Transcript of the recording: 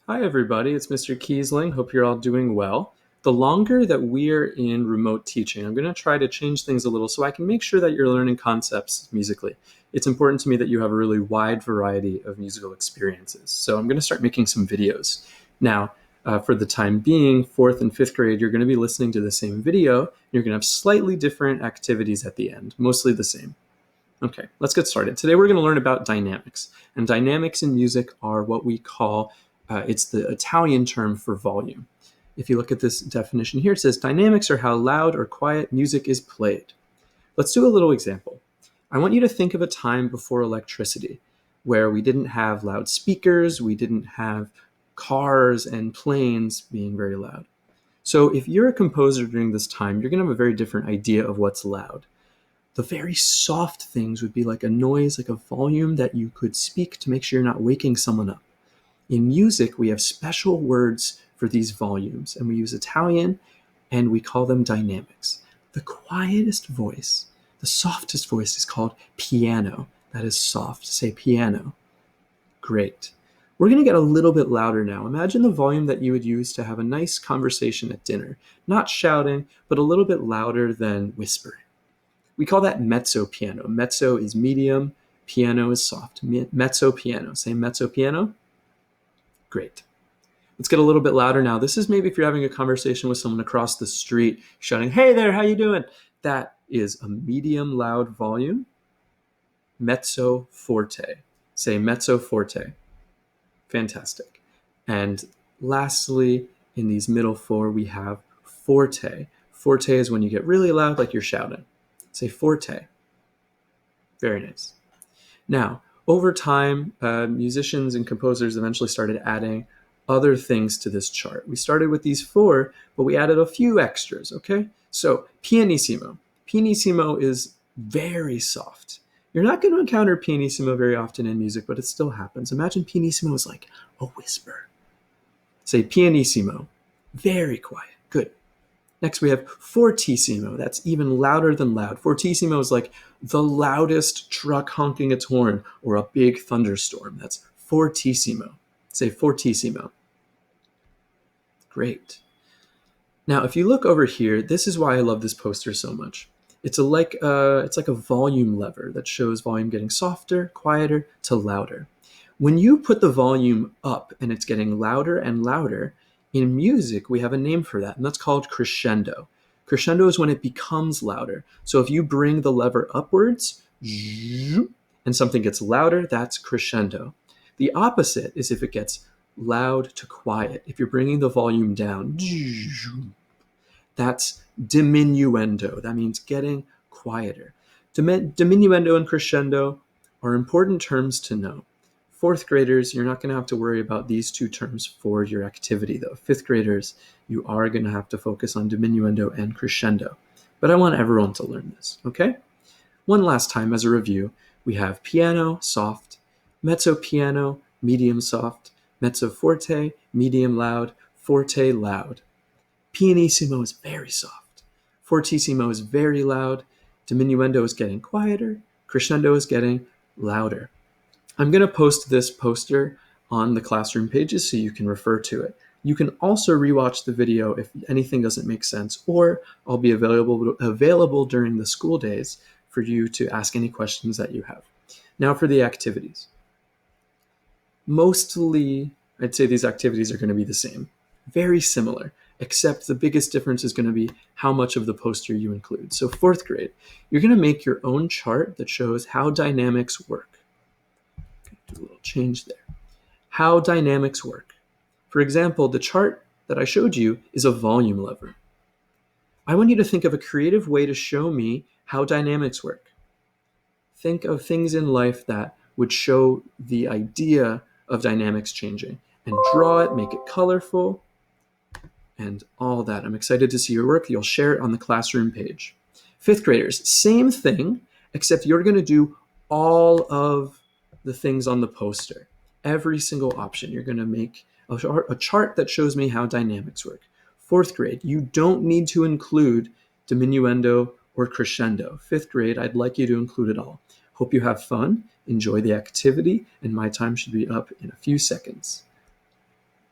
Hi, everybody. It's Mr. Kiesling. Hope you're all doing well. The longer that we're in remote teaching, I'm going to try to change things a little so I can make sure that you're learning concepts musically. It's important to me that you have a really wide variety of musical experiences. So I'm going to start making some videos. Now, for the time being, fourth and fifth grade, you're going to be listening to the same video. You're going to have slightly different activities at the end, mostly the same. Okay, let's get started. Today we're going to learn about dynamics. And dynamics in music are what we call, it's the Italian term for volume. If you look at this definition here, it says dynamics are how loud or quiet music is played. Let's do a little example. I want you to think of a time before electricity where we didn't have loudspeakers, we didn't have cars and planes being very loud. So if you're a composer during this time, you're going to have a very different idea of what's loud. The very soft things would be like a noise, like a volume that you could speak to make sure you're not waking someone up. In music, we have special words for these volumes, and we use Italian, and we call them dynamics. The quietest voice, the softest voice is called piano. That is soft. Say piano. Great. We're going to get a little bit louder now. Imagine the volume that you would use to have a nice conversation at dinner. Not shouting, but a little bit louder than whispering. We call that mezzo piano. Mezzo is medium, piano is soft. Mezzo piano. Say mezzo piano. Great. Let's get a little bit louder now. This is maybe if you're having a conversation with someone across the street, shouting, "Hey there, how you doing?" That is a medium loud volume. Mezzo forte. Say mezzo forte. Fantastic. And lastly, in these middle four, we have forte. Forte is when you get really loud, like you're shouting. Say forte. Very nice. Now, over time, musicians and composers eventually started adding other things to this chart. We started with these four, but we added a few extras, okay? So, pianissimo. Pianissimo is very soft. You're not going to encounter pianissimo very often in music, but it still happens. Imagine pianissimo is like a whisper. Say pianissimo. Very quiet. Good. Next, we have fortissimo. That's even louder than loud. Fortissimo is like the loudest truck honking its horn or a big thunderstorm. That's fortissimo. Say fortissimo. Great. Now, if you look over here, this is why I love this poster so much. It's like a volume lever that shows volume getting softer, quieter, to louder. When you put the volume up and it's getting louder and louder, in music, we have a name for that, and that's called crescendo. Crescendo is when it becomes louder. So if you bring the lever upwards, and something gets louder, that's crescendo. The opposite is if it gets loud to quiet. If you're bringing the volume down, that's diminuendo. That means getting quieter. Diminuendo and crescendo are important terms to know. Fourth graders, you're not going to have to worry about these two terms for your activity, though. Fifth graders, you are going to have to focus on diminuendo and crescendo. But I want everyone to learn this, okay? One last time as a review, we have piano, soft, mezzo piano, medium soft, mezzo forte, medium loud, forte loud. Pianissimo is very soft. Fortissimo is very loud. Diminuendo is getting quieter. Crescendo is getting louder. I'm going to post this poster on the classroom pages so you can refer to it. You can also rewatch the video if anything doesn't make sense, or I'll be available during the school days for you to ask any questions that you have. Now for the activities. Mostly, I'd say these activities are going to be the same. Very similar, except the biggest difference is going to be how much of the poster you include. So fourth grade, you're going to make your own chart that shows how dynamics work. Do a little change there. How dynamics work. For example, the chart that I showed you is a volume lever. I want you to think of a creative way to show me how dynamics work. Think of things in life that would show the idea of dynamics changing, and draw it, make it colorful, and all that. I'm excited to see your work. You'll share it on the classroom page. Fifth graders, same thing, except you're going to do all of the things on the poster. Every single option. You're going to make a chart that shows me how dynamics work. Fourth grade, you don't need to include diminuendo or crescendo. Fifth grade, I'd like you to include it all. Hope you have fun, enjoy the activity, and my time should be up in a few seconds.